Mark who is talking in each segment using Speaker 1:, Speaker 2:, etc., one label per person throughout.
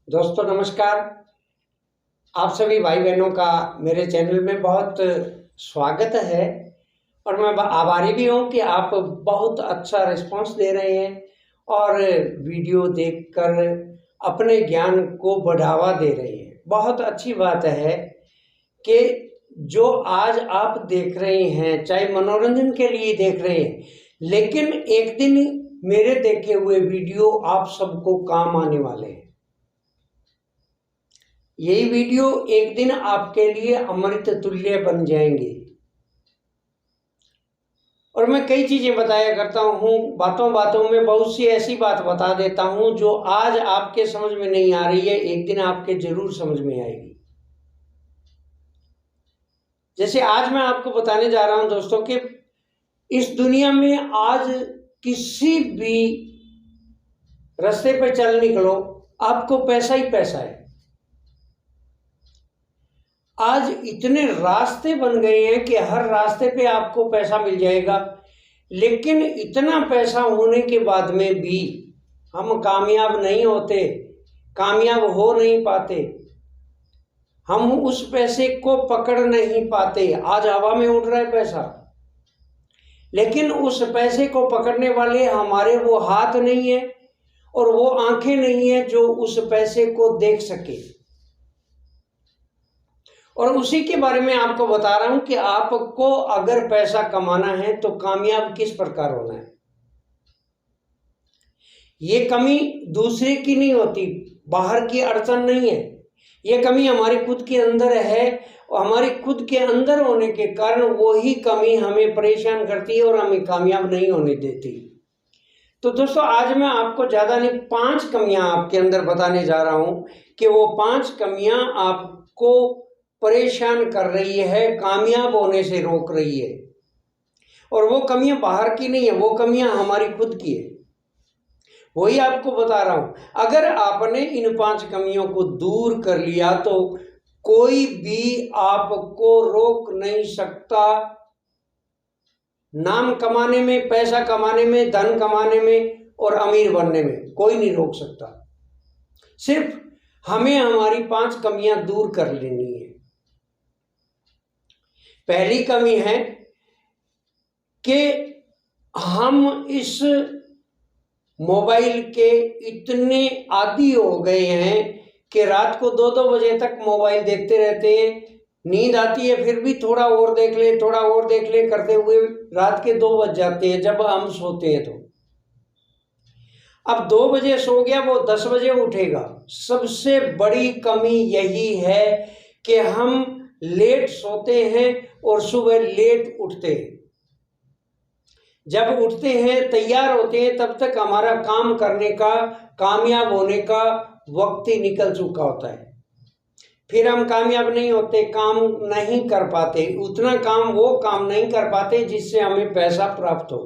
Speaker 1: दोस्तों नमस्कार। आप सभी भाई बहनों का मेरे चैनल में बहुत स्वागत है और मैं आभारी भी हूँ कि आप बहुत अच्छा रिस्पांस दे रहे हैं और वीडियो देखकर अपने ज्ञान को बढ़ावा दे रहे हैं। बहुत अच्छी बात है कि जो आज आप देख रहे हैं, चाहे मनोरंजन के लिए देख रहे हैं, लेकिन एक दिन मेरे देखे हुए वीडियो आप सबको काम आने वाले हैं। यही वीडियो एक दिन आपके लिए अमृत तुल्य बन जाएंगे। और मैं कई चीजें बताया करता हूँ, बातों बातों में बहुत सी ऐसी बात बता देता हूँ जो आज आपके समझ में नहीं आ रही है, एक दिन आपके जरूर समझ में आएगी। जैसे आज मैं आपको बताने जा रहा हूं दोस्तों कि इस दुनिया में आज किसी भी रास्ते पे चल निकलो, आपको पैसा ही पैसा है। आज इतने रास्ते बन गए हैं कि हर रास्ते पे आपको पैसा मिल जाएगा, लेकिन इतना पैसा होने के बाद में भी हम कामयाब नहीं होते, कामयाब हो नहीं पाते। हम उस पैसे को पकड़ नहीं पाते। आज हवा में उड़ रहा है पैसा, लेकिन उस पैसे को पकड़ने वाले हमारे वो हाथ नहीं है और वो आंखें नहीं है जो उस पैसे को देख सके। और उसी के बारे में आपको बता रहा हूं कि आपको अगर पैसा कमाना है तो कामयाब किस प्रकार होना है। ये कमी दूसरे की नहीं होती, बाहर की अड़चन नहीं है, ये कमी हमारी खुद के अंदर है और हमारी खुद के अंदर होने के कारण वही कमी हमें परेशान करती है और हमें कामयाब नहीं होने देती। तो दोस्तों आज मैं आपको ज़्यादा नहीं 5 कमियां आपके अंदर बताने जा रहा हूं कि वो 5 कमियां आपको परेशान कर रही है, कामयाब होने से रोक रही है। और वो कमियां बाहर की नहीं है, वो कमियां हमारी खुद की है। वही आपको बता रहा हूं। अगर आपने इन 5 कमियों को दूर कर लिया तो कोई भी आपको रोक नहीं सकता। नाम कमाने में, पैसा कमाने में, धन कमाने में और अमीर बनने में कोई नहीं रोक सकता। सिर्फ हमें हमारी 5 कमियां दूर कर लेनी है। पहली कमी है कि हम इस मोबाइल के इतने आदी हो गए हैं कि रात को 2-2 बजे तक मोबाइल देखते रहते हैं। नींद आती है फिर भी थोड़ा और देख ले, थोड़ा और देख ले करते हुए रात के 2 बज जाते हैं जब हम सोते हैं। तो अब 2 बजे सो गया, वो 10 बजे उठेगा। सबसे बड़ी कमी यही है कि हम लेट सोते हैं और सुबह लेट उठते हैं। जब उठते हैं, तैयार होते हैं, तब तक हमारा काम करने का, कामयाब होने का वक्त ही निकल चुका होता है। फिर हम कामयाब नहीं होते, काम नहीं कर पाते, उतना काम, वो काम नहीं कर पाते जिससे हमें पैसा प्राप्त हो।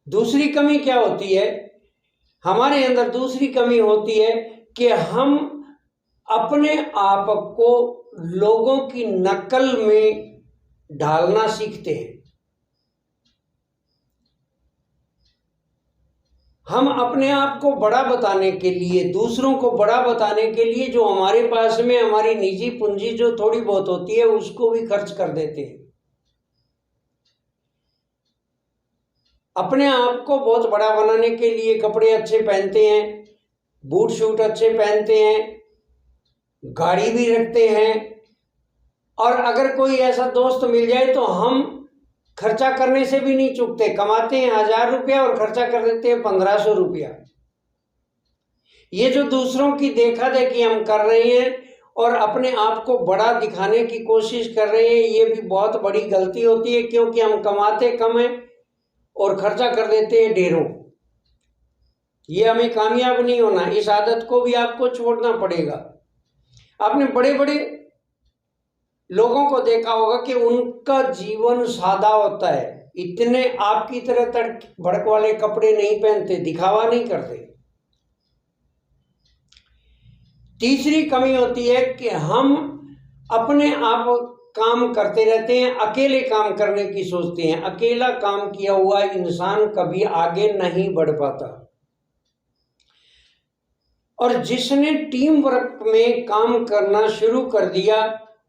Speaker 1: दूसरी कमी क्या होती है हमारे अंदर? दूसरी कमी होती है कि हम अपने आप को लोगों की नकल में ढालना सीखते हैं। हम अपने आप को बड़ा बताने के लिए, दूसरों को बड़ा बताने के लिए जो हमारे पास में हमारी निजी पूंजी जो थोड़ी बहुत होती है उसको भी खर्च कर देते हैं। अपने आप को बहुत बड़ा बनाने के लिए कपड़े अच्छे पहनते हैं, बूट शूट अच्छे पहनते हैं, गाड़ी भी रखते हैं। और अगर कोई ऐसा दोस्त मिल जाए तो हम खर्चा करने से भी नहीं चूकते। कमाते हैं 1000 रुपया और खर्चा कर देते हैं 1500 रुपया। ये जो दूसरों की देखा देखी हम कर रहे हैं और अपने आप को बड़ा दिखाने की कोशिश कर रहे हैं, ये भी बहुत बड़ी गलती होती है, क्योंकि हम कमाते कम हैं और खर्चा कर देते हैं ढेरों। ये हमें कामयाब नहीं होना। इस आदत को भी आपको छोड़ना पड़ेगा। आपने बड़े बड़े लोगों को देखा होगा कि उनका जीवन सादा होता है। इतने आपकी तरह तड़क भड़क वाले कपड़े नहीं पहनते, दिखावा नहीं करते। तीसरी कमी होती है कि हम अपने आप काम करते रहते हैं, अकेले काम करने की सोचते हैं। अकेला काम किया हुआ इंसान कभी आगे नहीं बढ़ पाता। और जिसने टीम वर्क में काम करना शुरू कर दिया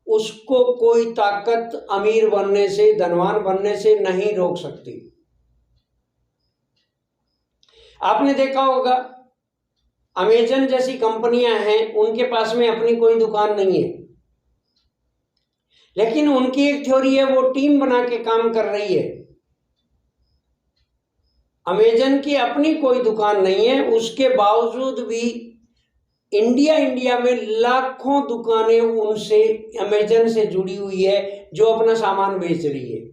Speaker 1: उसको कोई ताकत अमीर बनने से, धनवान बनने से नहीं रोक सकती। आपने देखा होगा अमेजन जैसी कंपनियां हैं, उनके पास में अपनी कोई दुकान नहीं है, लेकिन उनकी एक थ्योरी है, वो टीम बना के काम कर रही है। अमेजन की अपनी कोई दुकान नहीं है, उसके बावजूद भी इंडिया में लाखों दुकानें उनसे, अमेजन से जुड़ी हुई है, जो अपना सामान बेच रही है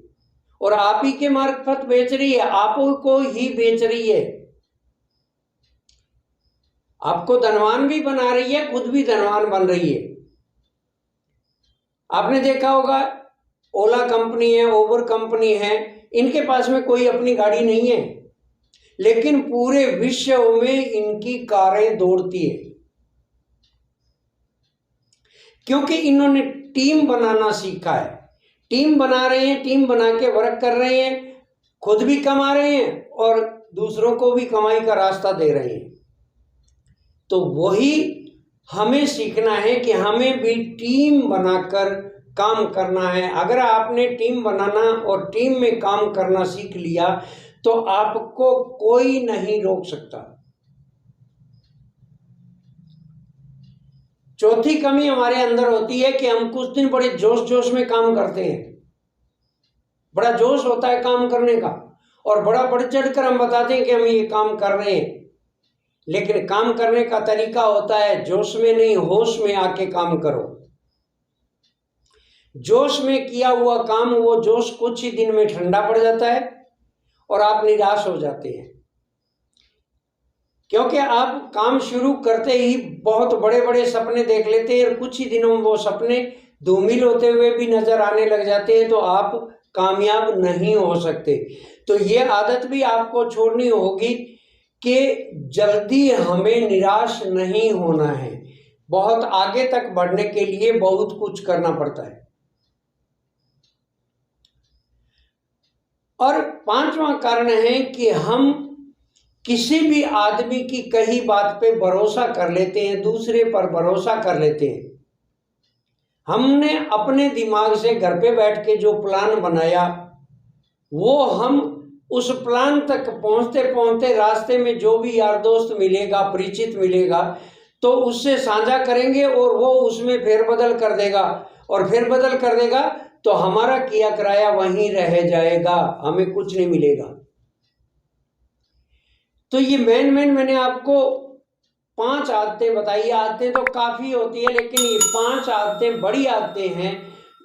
Speaker 1: और आप ही के मार्फत बेच रही है, आपको ही बेच रही है, आपको धनवान भी बना रही है, खुद भी धनवान बन रही है। आपने देखा होगा ओला कंपनी है, उबर कंपनी है, इनके पास में कोई अपनी गाड़ी नहीं है, लेकिन पूरे विश्व में इनकी कारें दौड़ती है, क्योंकि इन्होंने टीम बनाना सीखा है। टीम बना रहे हैं, टीम बना के वर्क कर रहे हैं, खुद भी कमा रहे हैं और दूसरों को भी कमाई का रास्ता दे रहे हैं। तो वही हमें सीखना है कि हमें भी टीम बनाकर काम करना है। अगर आपने टीम बनाना और टीम में काम करना सीख लिया तो आपको कोई नहीं रोक सकता। चौथी कमी हमारे अंदर होती है कि हम कुछ दिन बड़े जोश में काम करते हैं, बड़ा जोश होता है काम करने का और बड़ा बढ़ चढ़ कर हम बताते हैं कि हम ये काम कर रहे हैं, लेकिन काम करने का तरीका होता है जोश में नहीं, होश में आके काम करो। जोश में किया हुआ काम, वो जोश कुछ ही दिन में ठंडा पड़ जाता है और आप निराश हो जाते हैं, क्योंकि आप काम शुरू करते ही बहुत बड़े बड़े सपने देख लेते हैं और कुछ ही दिनों में वो सपने धूमिल होते हुए भी नजर आने लग जाते हैं, तो आप कामयाब नहीं हो सकते। तो ये आदत भी आपको छोड़नी होगी कि जल्दी हमें निराश नहीं होना है। बहुत आगे तक बढ़ने के लिए बहुत कुछ करना पड़ता है। और पांचवा कारण है कि हम किसी भी आदमी की कही बात पे भरोसा कर लेते हैं, दूसरे पर भरोसा कर लेते हैं। हमने अपने दिमाग से घर पे बैठ के जो प्लान बनाया, वो हम उस प्लान तक पहुंचते पहुंचते रास्ते में जो भी यार दोस्त मिलेगा, परिचित मिलेगा, तो उससे साझा करेंगे और वो उसमें फेरबदल कर देगा, और फेरबदल कर देगा तो हमारा किया कराया वहीं रह जाएगा, हमें कुछ नहीं मिलेगा। तो ये मेन मैंने आपको 5 आदतें बताई। आदतें तो काफ़ी होती है, लेकिन ये 5 आदतें बड़ी आदतें हैं।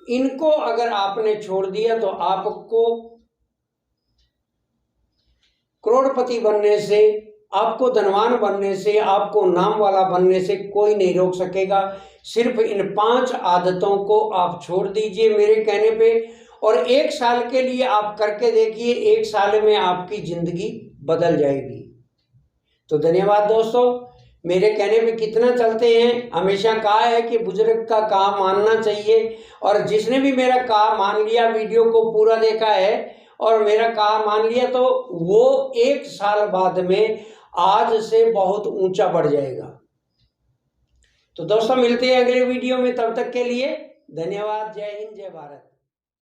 Speaker 1: इनको अगर आपने छोड़ दिया तो आपको करोड़पति बनने से, आपको धनवान बनने से, आपको नाम वाला बनने से कोई नहीं रोक सकेगा। सिर्फ इन 5 आदतों को आप छोड़ दीजिए मेरे कहने पे, और 1 साल के लिए आप करके देखिए, 1 साल में आपकी जिंदगी बदल जाएगी। तो धन्यवाद दोस्तों। मेरे कहने पे कितना चलते हैं। हमेशा कहा है कि बुजुर्ग का कहा मानना चाहिए, और जिसने भी मेरा कहा मान लिया, वीडियो को पूरा देखा है और मेरा कहा मान लिया, तो वो 1 साल बाद में आज से बहुत ऊंचा बढ़ जाएगा। तो दोस्तों मिलते हैं अगले वीडियो में, तब तक के लिए धन्यवाद। जय हिंद, जय भारत।